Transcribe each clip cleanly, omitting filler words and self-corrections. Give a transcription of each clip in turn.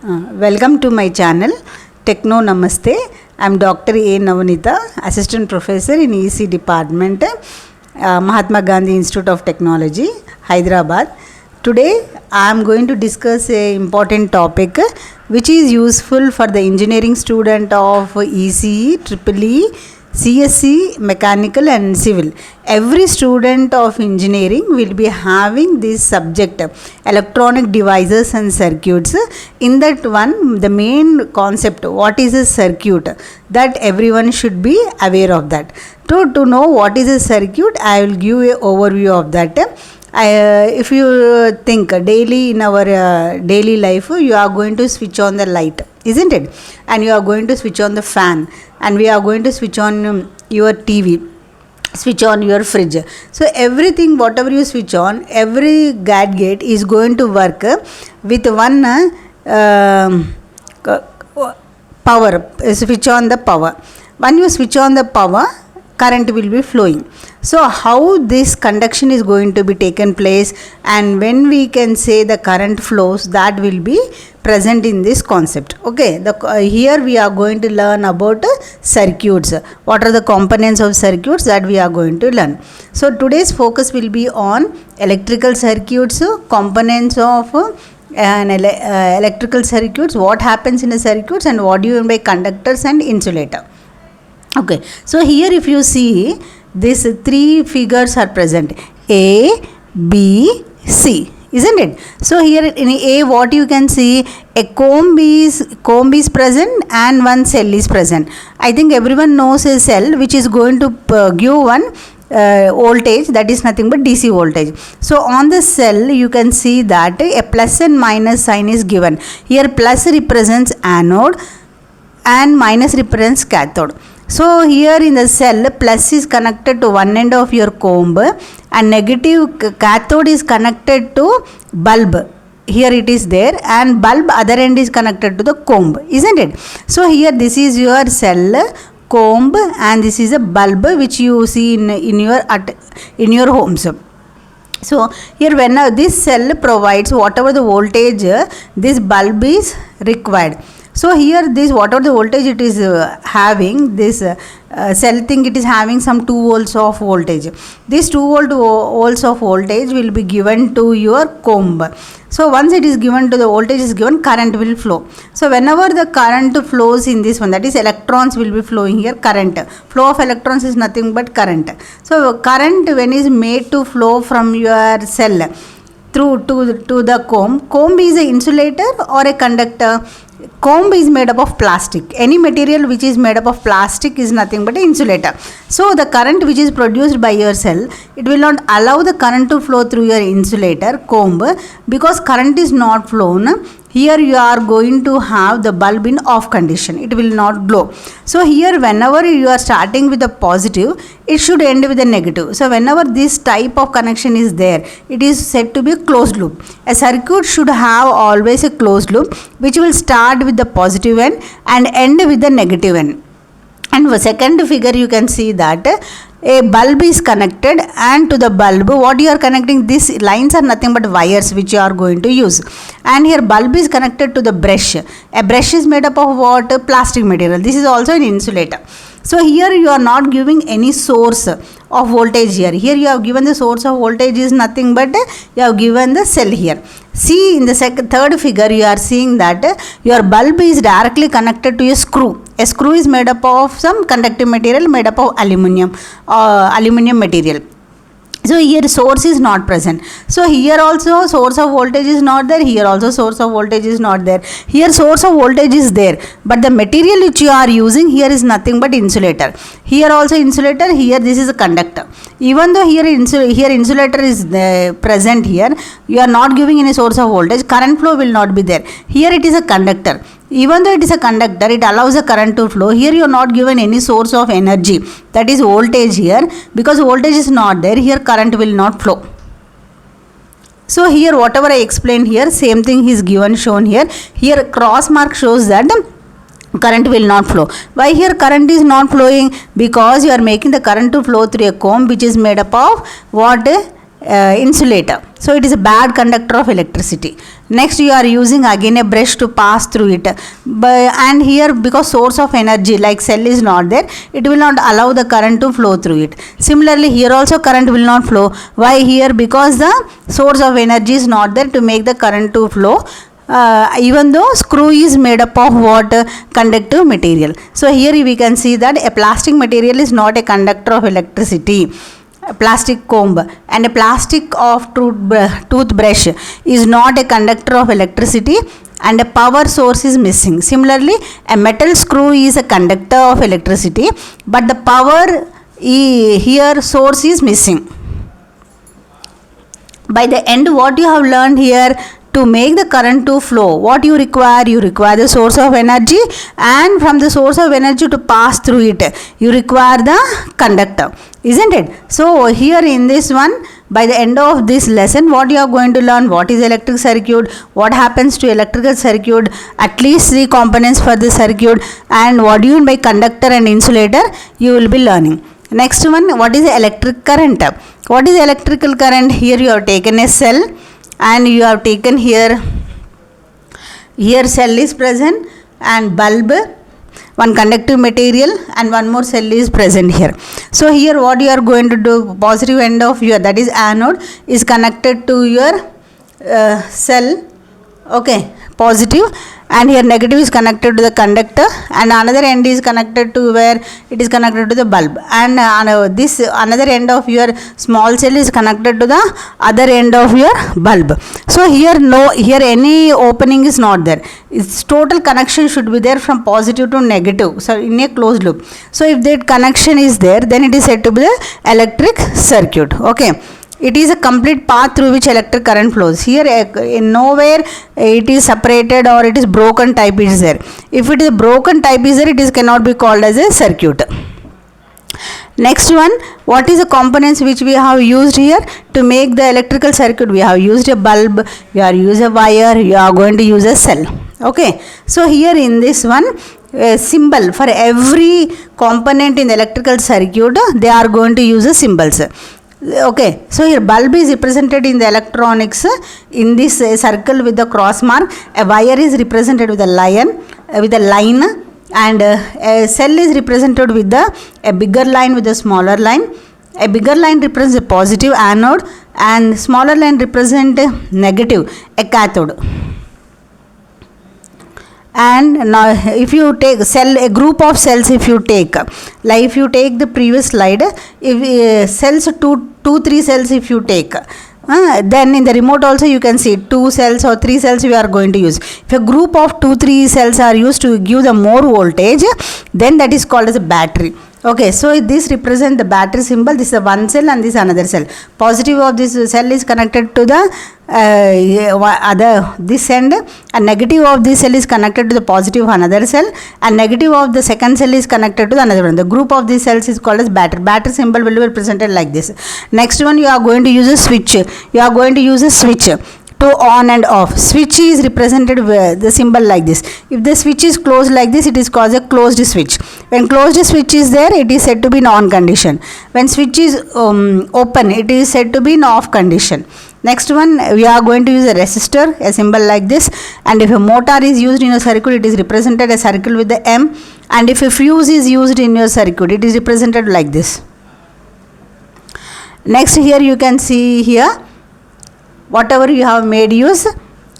Welcome to my channel Techno Namaste. I am Dr. A. Navanita, Assistant Professor in EC Department, Mahatma Gandhi Institute of Technology, Hyderabad. Today I am going to discuss a important topic which is useful for the engineering student of ECE, EEE, CSE, Mechanical and Civil. Every student of engineering will be having this subject, electronic devices and circuits. In that one, the main concept, what is a circuit, that everyone should be aware of that. To know what is a circuit, I will give an overview of that. If you think daily in our daily life, you are going to switch on the light, isn't it? And you are going to switch on the fan, and we are going to switch on your TV, switch on your fridge. So everything, whatever you switch on, every gadget is going to work with one power. Switch on the power. When you switch on the power, current will be flowing. So how this conduction is going to be taken place, and when we can say the current flows, that will be present in this concept. Okay, here we are going to learn about circuits. What are the components of circuits that we are going to learn? So today's focus will be on electrical circuits, components of electrical circuits, what happens in the circuits, and what do you mean by conductors and insulator. Okay, so here if you see, these three figures are present, A, B, C, isn't it? So here in A, what you can see, a comb is present and one cell is present. I think everyone knows a cell which is going to give one voltage, that is nothing but DC voltage. So on the cell you can see that a plus and minus sign is given. Here plus represents anode and minus represents cathode. So here in the cell, plus is connected to one end of your comb and negative cathode is connected to bulb. Here it is there, and bulb other end is connected to the comb, isn't it? So here this is your cell, comb, and this is a bulb which you see in your homes. So here when this cell provides whatever the voltage this bulb is required. So here this whatever the voltage it is having, this cell thing, it is having some 2 volts of voltage. This 2 volts of voltage will be given to your comb. So once it is given to the voltage is given, current will flow. So whenever the current flows in this one, that is electrons will be flowing here, current. Flow of electrons is nothing but current. So current when is made to flow from your cell through to the comb is an insulator or a conductor. Comb is made up of plastic. Any material which is made up of plastic is nothing but an insulator. So the current which is produced by your cell, it will not allow the current to flow through your insulator, comb, because current is not flown. Here you are going to have the bulb in off condition. It will not glow. So here whenever you are starting with the positive, it should end with a negative. So whenever this type of connection is there, it is said to be a closed loop. A circuit should have always a closed loop which will start with the positive end and end with the negative end. And the second figure you can see that a bulb is connected, and to the bulb what you are connecting, these lines are nothing but wires which you are going to use. And here bulb is connected to the brush. A brush is made up of what? Plastic material. This is also an insulator. So here you are not giving any source of voltage here. Here you have given the source of voltage is nothing but you have given the cell here. See in the third figure you are seeing that your bulb is directly connected to a screw. A screw is made up of some conductive material made up of aluminum material. So here source is not present. So here also source of voltage is not there. Here also source of voltage is not there. Here source of voltage is there, but the material which you are using here is nothing but insulator. Here also insulator. Here this is a conductor. Even though here insulator is present here, you are not giving any source of voltage. Current flow will not be there. Here it is a conductor. Even though it is a conductor, it allows the current to flow. Here you are not given any source of energy, that is voltage here, because voltage is not there. Here current will not flow. So here whatever I explained here, same thing is given, shown here. Here cross mark shows that current will not flow. Why here current is not flowing? Because you are making the current to flow through a comb which is made up of what? insulator. So it is a bad conductor of electricity. Next, you are using again a brush to pass through it, and here because source of energy like cell is not there, it will not allow the current to flow through it. Similarly, here also current will not flow. Why here? Because the source of energy is not there to make the current to flow. Even though screw is made up of what? Conductive material. So here we can see that a plastic material is not a conductor of electricity. A plastic comb and a plastic of toothbrush is not a conductor of electricity, and a power source is missing. Similarly, a metal screw is a conductor of electricity, but the power here source is missing. By the end, what you have learned here? To make the current to flow, what you require? You require the source of energy, and from the source of energy to pass through it, you require the conductor, isn't it? So here in this one, by the end of this lesson, what you are going to learn? What is electric circuit? What happens to electrical circuit? At least 3 components for the circuit, and what do you mean by conductor and insulator? You will be learning. Next one, what is the electric current? What is electrical current? Here you have taken a cell, and you have taken here cell is present, and bulb, one conductive material, and one more cell is present here. So here what you are going to do? Positive end of your, that is anode, is connected to your cell, okay, positive, and here negative is connected to the conductor, and another end is connected to where? It is connected to the bulb, and this another end of your small cell is connected to the other end of your bulb. So here here any opening is not there. Its total connection should be there from positive to negative, so in a closed loop. So if that connection is there, then it is said to be the electric circuit. Okay, it is a complete path through which electric current flows. Here in nowhere it is separated or it is broken type is there. If it is a broken type is there, it is cannot be called as a circuit. Next one, what is the components which we have used here to make the electrical circuit? We have used a bulb, you are used a wire, you are going to use a cell. Okay, so here in this one, symbol for every component in the electrical circuit, they are going to use the symbols. Okay, so here bulb is represented in the electronics in this circle with the cross mark. A wire is represented with a line, and a cell is represented with a bigger line with a smaller line. A bigger line represents a positive anode, and smaller line represent negative, a cathode. And now if you take a group of cells, if you take, like if you take the previous slide, if cells 2-3 cells if you take, then in the remote also you can see 2 cells or 3 cells we are going to use. If a group of 2-3 cells are used to give the more voltage, then that is called as a battery. Okay, so this represents the battery symbol. This is one cell and this another cell. Positive of this cell is connected to the this end, and negative of this cell is connected to the positive of another cell, and negative of the second cell is connected to the another one. The group of these cells is called as battery. Battery symbol will be represented like this. Next one, you are going to use a switch. You are going to use a switch to on and off. Switch is represented with the symbol like this. If the switch is closed like this, it is called a closed switch. When closed switch is there, it is said to be in on condition. When switch is open, it is said to be in off condition. Next one, we are going to use a resistor, a symbol like this, and if a motor is used in a circuit, it is represented a circle with the M, and if a fuse is used in your circuit, it is represented like this. Next, here you can see here whatever you have made use.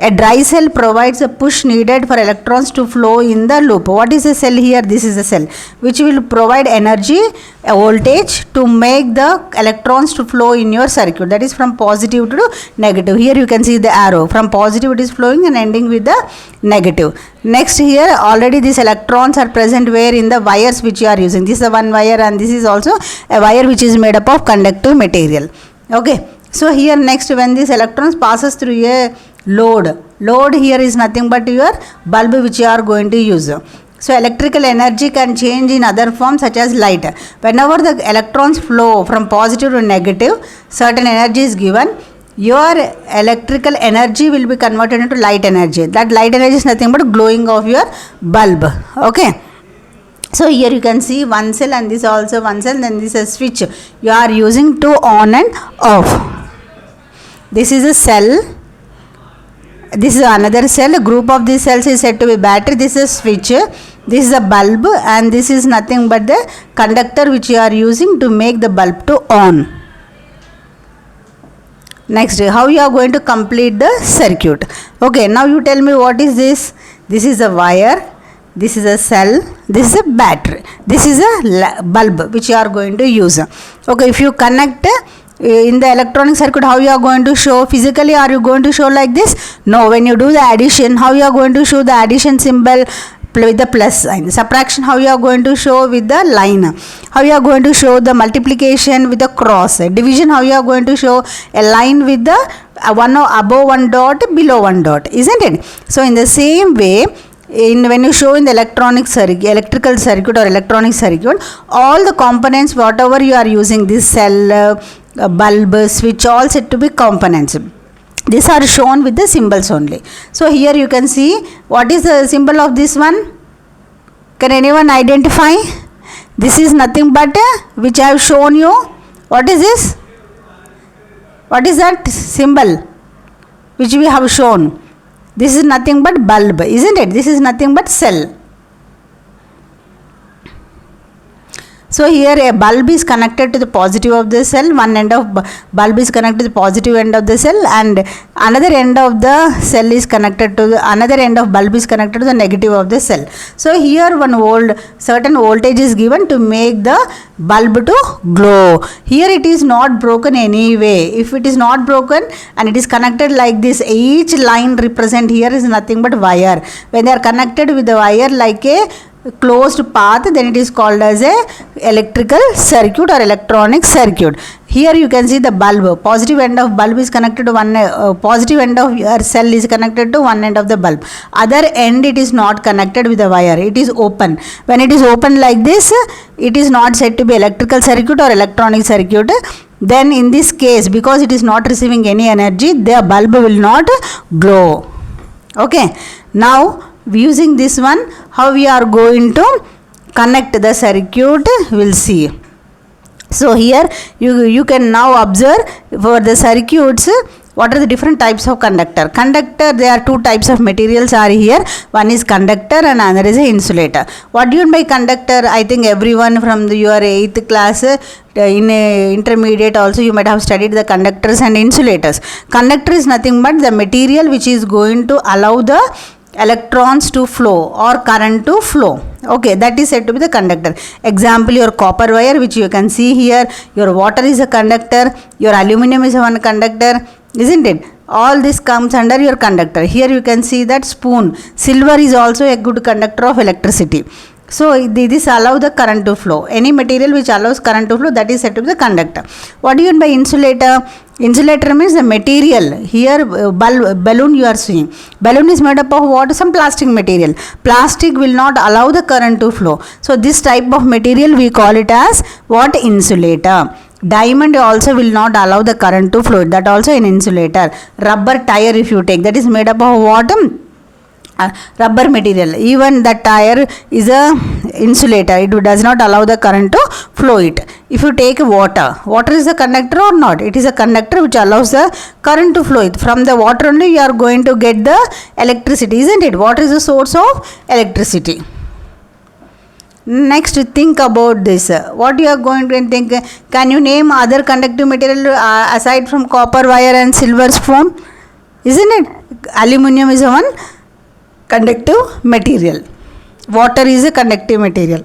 A dry cell provides a push needed for electrons to flow in the loop. What is a cell here? This is a cell which will provide energy, a voltage to make the electrons to flow in your circuit. That is from positive to negative. Here you can see the arrow. From positive it is flowing and ending with the negative. Next, here already these electrons are present where? In the wires which you are using. This is the one wire, and this is also a wire which is made up of conductive material. Okay. So here next, when these electrons passes through a load here is nothing but your bulb which you are going to use. So electrical energy can change in other forms such as light. Whenever the electrons flow from positive to negative, certain energy is given. Your electrical energy will be converted into light energy. That light energy is nothing but glowing of your bulb. Okay. So here you can see one cell, and this also one cell, then this is a switch you are using to on and off. This is a cell. This is another cell. A group of these cells is said to be battery. This is a switch. This is a bulb, and this is nothing but the conductor which you are using to make the bulb to on. Next, how you are going to complete the circuit? Okay, now you tell me what is this? This is a wire. This is a cell. This is a battery. This is a bulb which you are going to use. Okay, if you connect in the electronic circuit, how you are going to show? Physically, are you going to show like this? No. When you do the addition, how you are going to show the addition symbol? With the plus sign. Subtraction, how you are going to show? With the line. How you are going to show the multiplication? With the cross. Division, how you are going to show? A line with the one above one dot, below one dot, isn't it? So in the same way, when you show in the electrical circuit or electronic circuit, all the components whatever you are using, this cell, bulb, switch, all said to be components. These are shown with the symbols only. So here you can see what is the symbol of this one. Can anyone identify? This is nothing but which I have shown you. What is this? What is that symbol which we have shown? This is nothing but bulb, isn't it? This is nothing but cell. So here a bulb is connected to the positive of the cell. One end of bulb is connected to the positive end of the cell, and another end of the cell is connected to the another end of bulb is connected to the negative of the cell. So here one certain voltage is given to make the bulb to glow. Here it is not broken anyway. If it is not broken and it is connected like this, each line represent here is nothing but wire. When they are connected with the wire like a closed path, then it is called as a electrical circuit or electronic circuit. Here you can see the bulb. Positive end of bulb is connected to one, positive end of your cell is connected to one end of the bulb. Other end it is not connected with the wire. It is open. When it is open like this, it is not said to be electrical circuit or electronic circuit. Then in this case, because it is not receiving any energy, the bulb will not glow. Okay. Now using this one, how we are going to connect the circuit, we'll see. So here you can now observe for the circuits what are the different types of conductor. There are two types of materials are here. One is conductor and another is insulator. What do you mean by conductor? I think everyone from your 8th class in intermediate also you might have studied the conductors and insulators. Conductor is nothing but the material which is going to allow the electrons to flow or current to flow. Okay, that is said to be the conductor. Example, your copper wire which you can see here, your water is a conductor, your aluminum is one conductor, isn't it? All this comes under your conductor. Here you can see that spoon. Silver is also a good conductor of electricity. So this allows the current to flow. Any material which allows current to flow, that is said to be the conductor. What do you mean by insulator? Insulator means the material. Here balloon you are seeing. Balloon is made up of what? Some plastic material. Plastic will not allow the current to flow. So this type of material we call it as what? Insulator. Diamond also will not allow the current to flow. That also an insulator. Rubber tire if you take, that is made up of what? Rubber material. Even the tire is a insulator. It does not allow the current to flow it. If you take water is a conductor or not? It is a conductor which allows the current to flow it. From the water only you are going to get the electricity, isn't it? Water is the source of electricity. Next, think about this. What you are going to think? Can you name other conductive material aside from copper wire and silver spoon? Isn't it? Aluminum is one conductive material. Water is a conductive material.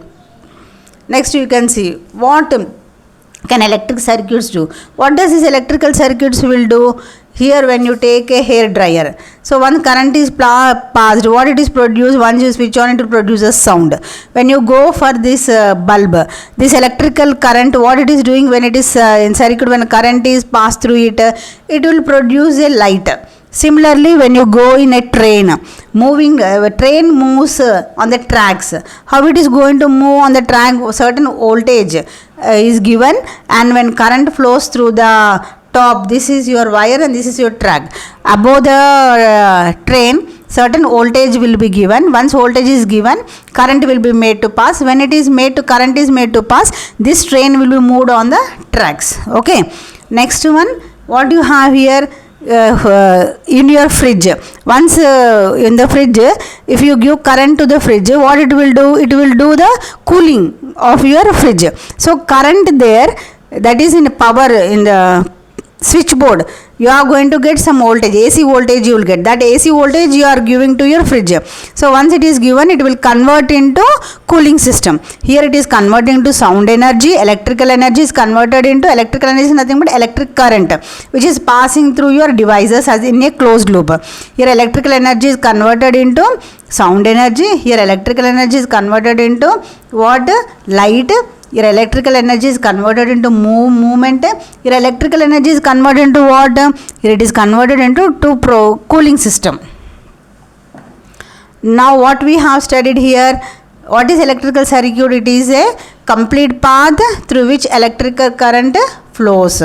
Next you can see what can electric circuits do. What does this electrical circuits will do? Here when you take a hair dryer, so one current is passed, what it is produced, once you switch on it will produce a sound. When you go for this bulb, this electrical current, what it is doing when it is in circuit, when current is passed through it, it will produce a light. Similarly, when you go in a train, train moves on the tracks. How it is going to move on the track? Certain voltage is given, and when current flows through the top, this is your wire and this is your track. Above the train, certain voltage will be given. Once voltage is given, current will be made to pass. When it is made to, current is made to pass, this train will be moved on the tracks. Okay. Next one, what you have here? in your fridge. Once in the fridge, if you give current to the fridge, what it will do? It will do the cooling of your fridge. So current there, that is in power in the switchboard, you are going to get some voltage, AC voltage you will get. That AC voltage you are giving to your fridge. So once it is given, it will convert into cooling system. Here it is converting to sound energy. Electrical energy is converted into, electrical energy is nothing but electric current, which is passing through your devices as in a closed loop. Here electrical energy is converted into sound energy. Here electrical energy is converted into what? Light. Your electrical energy is converted into movement. Your electrical energy is converted into what? Here it is converted into cooling system. Now what we have studied here, what is electrical circuit? It is a complete path through which electrical current flows.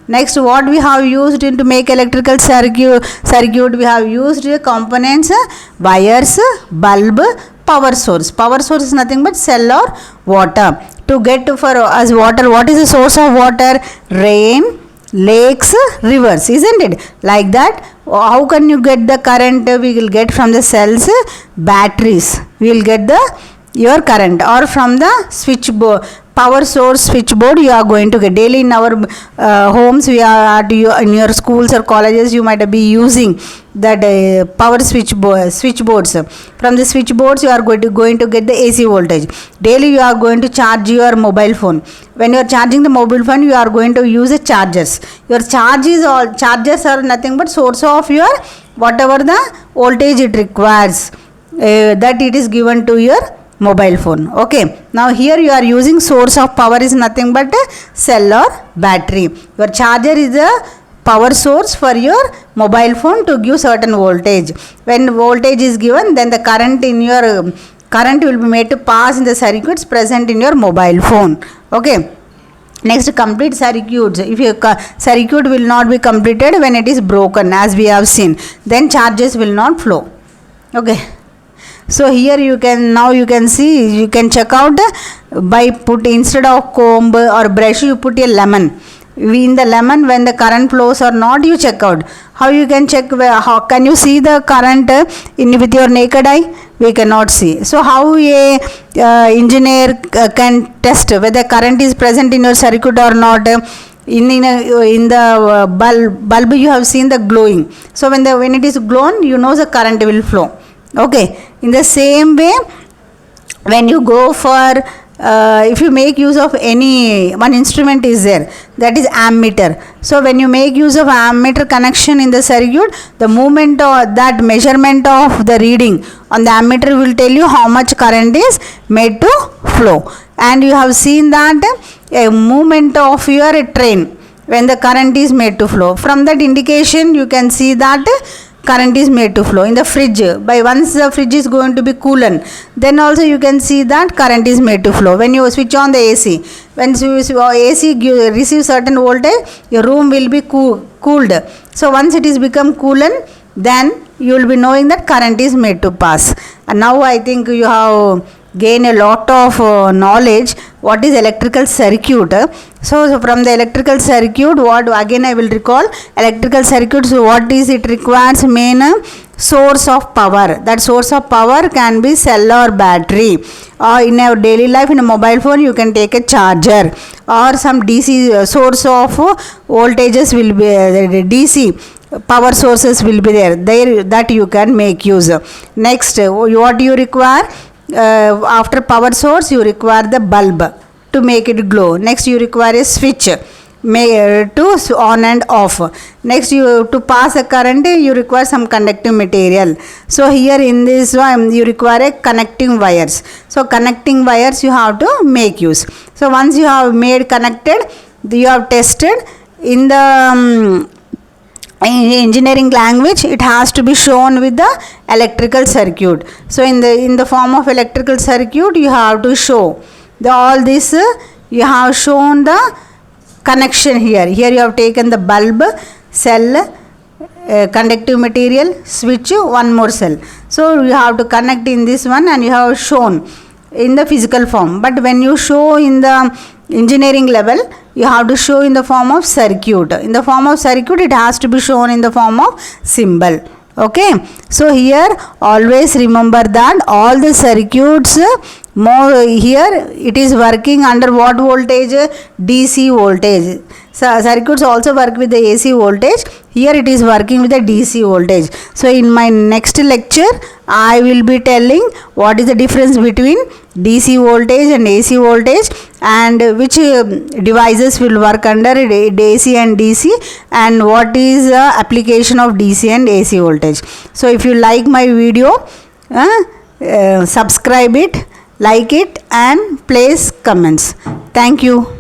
Next, what we have used to make electrical circuit, we have used components, wires, bulb, power source. Power source is nothing but cell or water. To get for as water, what is the source of water? Rain, lakes, rivers, isn't it? Like that. How can you get the current? We will get from the cells, batteries. We will get your current, or from the switchboard, power source switchboard you are going to get. Daily in our homes, we are in your schools or colleges, you might be using that power switchboards. From the switchboards, you are going to get the AC voltage. Daily you are going to charge your mobile phone. When you are charging the mobile phone, you are going to use the chargers. Your chargers are nothing but source of your whatever the voltage it requires, that it is given to your mobile phone. Okay, now here you are using source of power is nothing but a cell or battery. Your charger is a power source for your mobile phone to give certain voltage. When voltage is given, then the current in your current will be made to pass in the circuits present in your mobile phone. Okay, next, complete circuits. If your circuit will not be completed when it is broken, as we have seen, then charges will not flow. Okay, so here you can see, you can check out by instead of comb or brush, you put a lemon. In the lemon, when the current flows or not, you check out. How you can check? How can you see the current with your naked eye? We cannot see. So how a engineer can test whether current is present in your circuit or not? In the bulb you have seen the glowing. So when it is glowing, you know the current will flow. Okay, in the same way, when you go for if you make use of any one instrument is there, that is ammeter. So when you make use of ammeter connection in the circuit, the movement or that measurement of the reading on the ammeter will tell you how much current is made to flow. And you have seen that a movement of your train when the current is made to flow. From that indication, you can see that current is made to flow. In the fridge, by once the fridge is going to be coolant, then also you can see that current is made to flow. When you switch on the AC, when AC receives certain voltage, your room will be cooled. So once it is become coolant, then you will be knowing that current is made to pass. And now I think you have gain a lot of knowledge what is electrical circuit. So from the electrical circuit, what again I will recall, electrical circuits, what is it requires? Main source of power. That source of power can be cell or battery, or in our daily life in a mobile phone you can take a charger, or some DC source of voltages will be DC power sources will be there that you can make use. Next, what you require? After power source, you require the bulb to make it glow. Next, you require a switch to on and off. Next, to pass a current, you require some conductive material. So here in this one, you require a connecting wires. So connecting wires you have to make use. So once you have made connected, you have tested in the in engineering language, it has to be shown with the electrical circuit. So in the form of electrical circuit, you have to show all this. You have shown the connection here. Here you have taken the bulb, cell, conductive material, switch, one more cell. So you have to connect in this one, and you have shown in the physical form. But when you show in the engineering level, you have to show in the form of circuit. In the form of circuit, it has to be shown in the form of symbol. Okay, so here always remember that all the circuits more here it is working under what voltage? DC voltage. So circuits also work with the AC voltage. Here it is working with the DC voltage. So in my next lecture I will be telling what is the difference between DC voltage and AC voltage, and which devices will work under AC and DC, and what is the application of DC and AC voltage. So if you like my video, subscribe it, like it, and place comments. Thank you.